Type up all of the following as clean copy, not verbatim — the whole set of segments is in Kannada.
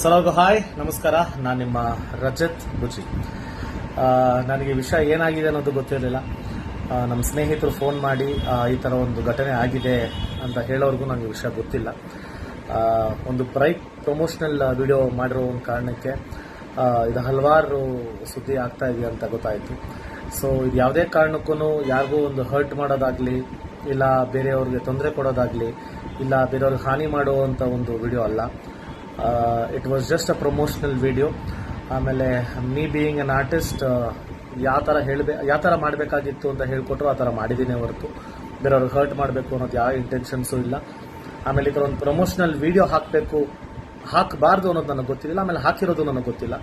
ಸಲೋಗು ಹಾಯ್ ನಮಸ್ಕಾರ. ನಾನು ನಿಮ್ಮ ರಜತ್ ಬುಜಿ. ನನಗೆ ವಿಷಯ ಏನಾಗಿದೆ ಅನ್ನೋದು ಗೊತ್ತಿರಲಿಲ್ಲ. ನಮ್ಮ ಸ್ನೇಹಿತರು ಫೋನ್ ಮಾಡಿ ಈ ಥರ ಒಂದು ಘಟನೆ ಆಗಿದೆ ಅಂತ ಹೇಳೋರ್ಗೂ ನನಗೆ ವಿಷಯ ಗೊತ್ತಿಲ್ಲ. ಒಂದು ಬ್ರೈಕ್ ಪ್ರಮೋಷನಲ್ ವಿಡಿಯೋ ಮಾಡಿರೋ ಒಂದು ಕಾರಣಕ್ಕೆ ಇದು ಹಲವಾರು ಸುದ್ದಿ ಆಗ್ತಾ ಇದೆ ಅಂತ ಗೊತ್ತಾಯಿತು. ಸೊ ಇದು ಯಾವುದೇ ಕಾರಣಕ್ಕೂ ಯಾರಿಗೂ ಒಂದು ಹರ್ಟ್ ಮಾಡೋದಾಗಲಿ, ಇಲ್ಲ ಬೇರೆಯವ್ರಿಗೆ ತೊಂದರೆ ಕೊಡೋದಾಗಲಿ, ಇಲ್ಲ ಬೇರೆಯವ್ರಿಗೆ ಹಾನಿ ಮಾಡುವಂಥ ಒಂದು ವಿಡಿಯೋ ಅಲ್ಲ. It was just a promotional video. ಆಮೇಲೆ ಮೀ ಬೀಯಿಂಗ್ ಅನ್ ಆರ್ಟಿಸ್ಟ್ ಯಾವ ಥರ ಮಾಡಬೇಕಾಗಿತ್ತು ಅಂತ ಹೇಳ್ಕೊಟ್ರು ಆ ಥರ ಮಾಡಿದ್ದೀನಿ ಹೊರತು ಬೇರೆಯವ್ರಿಗೆ ಹರ್ಟ್ ಮಾಡಬೇಕು ಅನ್ನೋದು ಯಾವ ಇಂಟೆನ್ಷನ್ಸು ಇಲ್ಲ. ಆಮೇಲೆ ಇದರ ಒಂದು ಪ್ರಮೋಷನಲ್ ವಿಡಿಯೋ ಹಾಕಬಾರ್ದು ಅನ್ನೋದು ನನಗೆ ಗೊತ್ತಿಲ್ಲ. ಆಮೇಲೆ ಹಾಕಿರೋದು ನನಗೆ ಗೊತ್ತಿಲ್ಲ.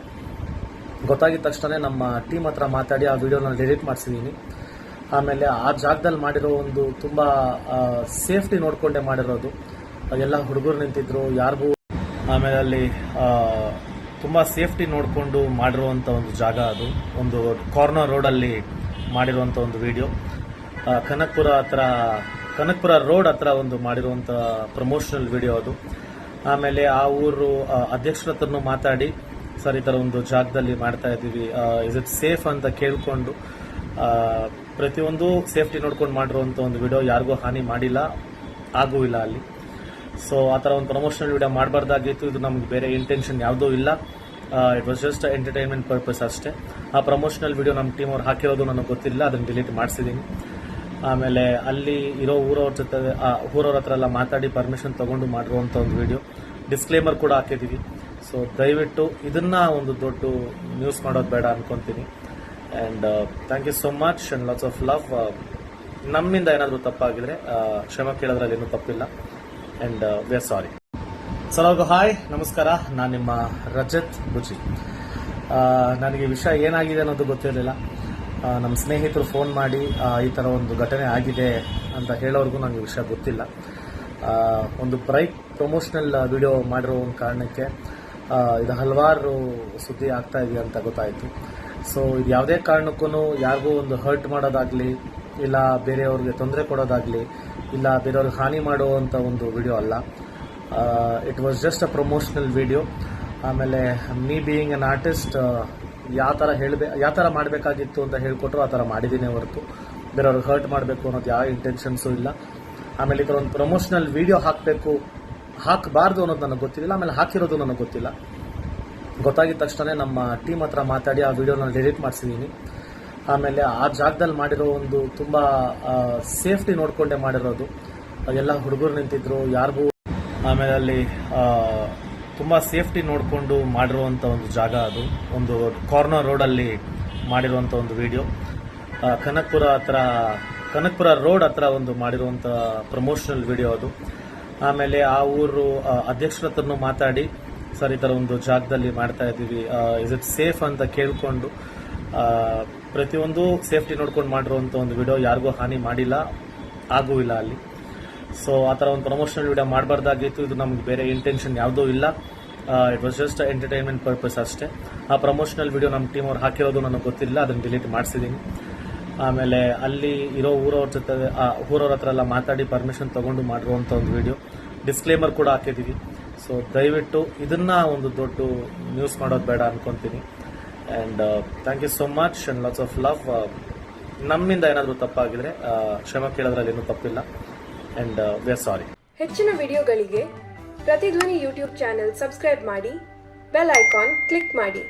ಗೊತ್ತಾಗಿದ ತಕ್ಷಣ ನಮ್ಮ ಟೀಮ್ ಹತ್ರ ಮಾತಾಡಿ ಆ ವಿಡಿಯೋನ ಡಿಲೀಟ್ ಮಾಡಿಸಿದ್ದೀನಿ. ಆಮೇಲೆ ಆ ಜಾಗದಲ್ಲಿ ಮಾಡಿರೋ ಒಂದು ತುಂಬ ಸೇಫ್ಟಿ ನೋಡಿಕೊಂಡೇ ಮಾಡಿರೋದು. ಎಲ್ಲ ಹುಡುಗರು ನಿಂತಿದ್ರು, ಯಾರಿಗೂ ಆಮೇಲೆ ಅಲ್ಲಿ ತುಂಬ ಸೇಫ್ಟಿ ನೋಡಿಕೊಂಡು ಮಾಡಿರುವಂಥ ಒಂದು ಜಾಗ. ಅದು ಒಂದು ಕಾರ್ನರ್ ರೋಡಲ್ಲಿ ಮಾಡಿರುವಂಥ ಒಂದು ವಿಡಿಯೋ. ಕನಕಪುರ ರೋಡ್ ಹತ್ರ ಒಂದು ಮಾಡಿರುವಂಥ ಪ್ರಮೋಷನಲ್ ವಿಡಿಯೋ ಅದು. ಆಮೇಲೆ ಆ ಊರು ಅಧ್ಯಕ್ಷರ ಹತ್ರನೂ ಮಾತಾಡಿ, ಸರ್ ಈ ಥರ ಒಂದು ಜಾಗದಲ್ಲಿ ಮಾಡ್ತಾ ಇದ್ದೀವಿ, ಇಸ್ ಇಟ್ ಸೇಫ್ ಅಂತ ಕೇಳಿಕೊಂಡು ಪ್ರತಿಯೊಂದು ಸೇಫ್ಟಿ ನೋಡ್ಕೊಂಡು ಮಾಡಿರುವಂಥ ಒಂದು ವಿಡಿಯೋ. ಯಾರಿಗೂ ಹಾನಿ ಮಾಡಿಲ್ಲ, ಆಗೂ ಇಲ್ಲ ಅಲ್ಲಿ. ಸೊ ಆ ಥರ ಒಂದು ಪ್ರಮೋಷನಲ್ ವಿಡಿಯೋ ಮಾಡಬಾರ್ದಾಗಿತ್ತು. ಇದು ನಮ್ಗೆ ಬೇರೆ ಇಂಟೆನ್ಷನ್ ಯಾವುದೂ ಇಲ್ಲ. It was just entertainment purpose ಅಷ್ಟೇ. ಆ ಪ್ರಮೋಷನಲ್ ವಿಡಿಯೋ ನಮ್ಮ ಟೀಮ್ ಅವ್ರು ಹಾಕಿರೋದು ನನಗೆ ಗೊತ್ತಿಲ್ಲ, ಅದನ್ನು ಡಿಲೀಟ್ ಮಾಡಿಸಿದ್ದೀನಿ. ಆಮೇಲೆ ಅಲ್ಲಿ ಇರೋ ಊರವ್ರ ಹತ್ರ ಎಲ್ಲ ಮಾತಾಡಿ ಪರ್ಮಿಷನ್ ತೊಗೊಂಡು ಮಾಡಿರುವಂಥ ಒಂದು ವಿಡಿಯೋ. ಡಿಸ್ಕ್ಲೇಮರ್ ಕೂಡ ಹಾಕಿದ್ದೀವಿ. ಸೊ ದಯವಿಟ್ಟು ಇದನ್ನ ಒಂದು ದೊಡ್ಡ ನ್ಯೂಸ್ ಮಾಡೋದು ಬೇಡ ಅನ್ಕೊಂತೀನಿ. And thank you so much and lots of love. ನಮ್ಮಿಂದ ಏನಾದರೂ ತಪ್ಪಾಗಿದ್ರೆ ಕ್ಷಮೆ ಕೇಳೋದ್ರಲ್ಲಿ ಏನೂ ತಪ್ಪಿಲ್ಲ. And we are sorry. ಸಲೋಗು ಹಾಯ್ ನಮಸ್ಕಾರ. ನಾನು ನಿಮ್ಮ ರಜತ್ ಬುಜಿ. ನನಗೆ ವಿಷಯ ಏನಾಗಿದೆ ಅನ್ನೋದು ಗೊತ್ತಿರಲಿಲ್ಲ. ನಮ್ಮ ಸ್ನೇಹಿತರು ಫೋನ್ ಮಾಡಿ ಈ ಥರ ಒಂದು ಘಟನೆ ಆಗಿದೆ ಅಂತ ಹೇಳೋರ್ಗೂ ನನಗೆ ವಿಷಯ ಗೊತ್ತಿಲ್ಲ. ಒಂದು ಬ್ರೈಕ್ ಪ್ರಮೋಷನಲ್ ವಿಡಿಯೋ ಮಾಡಿರೋ ಒಂದು ಕಾರಣಕ್ಕೆ ಇದು ಹಲವಾರು ಸುದ್ದಿ ಆಗ್ತಾ ಇದೆ ಅಂತ ಗೊತ್ತಾಯಿತು. ಸೊ ಇದು ಯಾವುದೇ ಕಾರಣಕ್ಕೂ ಯಾರಿಗೂ ಒಂದು ಹರ್ಟ್ ಮಾಡೋದಾಗಲಿ, ಇಲ್ಲ ಬೇರೆಯವ್ರಿಗೆ ತೊಂದರೆ ಕೊಡೋದಾಗಲಿ, ಇಲ್ಲ ಬೇರೆಯವ್ರಿಗೆ ಹಾನಿ ಮಾಡುವಂಥ ಒಂದು ವಿಡಿಯೋ ಅಲ್ಲ. It was just a promotional video. ಆಮೇಲೆ ಮೀ ಬೀಯಿಂಗ್ ಅನ್ ಆರ್ಟಿಸ್ಟ್ ಯಾವ ಥರ ಮಾಡಬೇಕಾಗಿತ್ತು ಅಂತ ಹೇಳ್ಕೊಟ್ರು ಆ ಥರ ಮಾಡಿದ್ದೀನಿ ಹೊರತು ಬೇರೆಯವ್ರಿಗೆ ಹರ್ಟ್ ಮಾಡಬೇಕು ಅನ್ನೋದು ಯಾವ ಇಂಟೆನ್ಷನ್ಸು ಇಲ್ಲ. ಆಮೇಲೆ ಇದರ ಒಂದು ಪ್ರಮೋಷನಲ್ ವಿಡಿಯೋ ಹಾಕಬಾರ್ದು ಅನ್ನೋದು ನನಗೆ ಗೊತ್ತಿಲ್ಲ. ಆಮೇಲೆ ಹಾಕಿರೋದು ನನಗೆ ಗೊತ್ತಿಲ್ಲ. ಗೊತ್ತಾಗಿದ ತಕ್ಷಣ ನಮ್ಮ ಟೀಮ್ ಹತ್ರ ಮಾತಾಡಿ ಆ ವಿಡಿಯೋನ ಡಿಲೀಟ್ ಮಾಡಿಸಿದ್ದೀನಿ. ಆಮೇಲೆ ಆ ಜಾಗದಲ್ಲಿ ಮಾಡಿರೋ ಒಂದು ತುಂಬ ಸೇಫ್ಟಿ ನೋಡಿಕೊಂಡೇ ಮಾಡಿರೋದು. ಎಲ್ಲ ಹುಡುಗರು ನಿಂತಿದ್ರು, ಯಾರಿಗೂ ಆಮೇಲೆ ಅಲ್ಲಿ ತುಂಬ ಸೇಫ್ಟಿ ನೋಡಿಕೊಂಡು ಮಾಡಿರುವಂಥ ಒಂದು ಜಾಗ. ಅದು ಒಂದು ಕಾರ್ನರ್ ರೋಡಲ್ಲಿ ಮಾಡಿರುವಂಥ ಒಂದು ವಿಡಿಯೋ. ಕನಕಪುರ ರೋಡ್ ಹತ್ರ ಒಂದು ಮಾಡಿರುವಂಥ ಪ್ರಮೋಷನಲ್ ವಿಡಿಯೋ ಅದು. ಆಮೇಲೆ ಆ ಊರು ಅಧ್ಯಕ್ಷರ ಹತ್ರನೂ ಮಾತಾಡಿ, ಸರ್ ಈ ಥರ ಒಂದು ಜಾಗದಲ್ಲಿ ಮಾಡ್ತಾ ಇದ್ದೀವಿ, ಇಸ್ ಇಟ್ ಸೇಫ್ ಅಂತ ಕೇಳಿಕೊಂಡು ಪ್ರತಿಯೊಂದು ಸೇಫ್ಟಿ ನೋಡ್ಕೊಂಡು ಮಾಡಿರುವಂಥ ಒಂದು ವಿಡಿಯೋ. ಯಾರಿಗೂ ಹಾನಿ ಮಾಡಿಲ್ಲ, ಆಗೂ ಇಲ್ಲ ಅಲ್ಲಿ. ಸೊ ಆ ಥರ ಒಂದು ಪ್ರಮೋಷನಲ್ ವಿಡಿಯೋ ಮಾಡಬಾರ್ದಾಗಿತ್ತು. ಇದು ನಮ್ಗೆ ಬೇರೆ ಇಂಟೆನ್ಷನ್ ಯಾವುದೂ ಇಲ್ಲ. It was just entertainment purpose ಅಷ್ಟೇ. ಆ ಪ್ರಮೋಷನಲ್ ವಿಡಿಯೋ ನಮ್ಮ ಟೀಮ್ ಅವ್ರು ಹಾಕಿರೋದು ನನಗೆ ಗೊತ್ತಿಲ್ಲ, ಅದನ್ನು ಡಿಲೀಟ್ ಮಾಡಿಸಿದ್ದೀನಿ. ಆಮೇಲೆ ಅಲ್ಲಿ ಇರೋ ಊರವ್ರ ಹತ್ರ ಎಲ್ಲ ಮಾತಾಡಿ ಪರ್ಮಿಷನ್ ತೊಗೊಂಡು ಮಾಡಿರುವಂಥ ಒಂದು ವಿಡಿಯೋ. ಡಿಸ್ಕ್ಲೇಮರ್ ಕೂಡ ಹಾಕಿದ್ದೀವಿ. ಸೊ ದಯವಿಟ್ಟು ಇದನ್ನ ಒಂದು ದೊಡ್ಡ ನ್ಯೂಸ್ ಮಾಡೋದು ಬೇಡ ಅನ್ಕೊಂತೀನಿ. And thank you so much and lots of love. ನಮ್ಮಿಂದ ಏನಾದರೂ ತಪ್ಪಾಗಿದ್ರೆ ಕ್ಷಮೆ ಕೇಳೋದ್ರಲ್ಲಿ ಏನೂ ತಪ್ಪಿಲ್ಲ. And we are sorry. ಹೆಚ್ಚಿನ ವಿಡಿಯೋಗಳಿಗೆ ಪ್ರತಿಧ್ವನಿ ಯೂಟ್ಯೂಬ್ ಚಾನೆಲ್ ಸಬ್ಸ್ಕ್ರೈಬ್ ಮಾಡಿ, ಬೆಲ್ ಐಕಾನ್ ಕ್ಲಿಕ್ ಮಾಡಿ.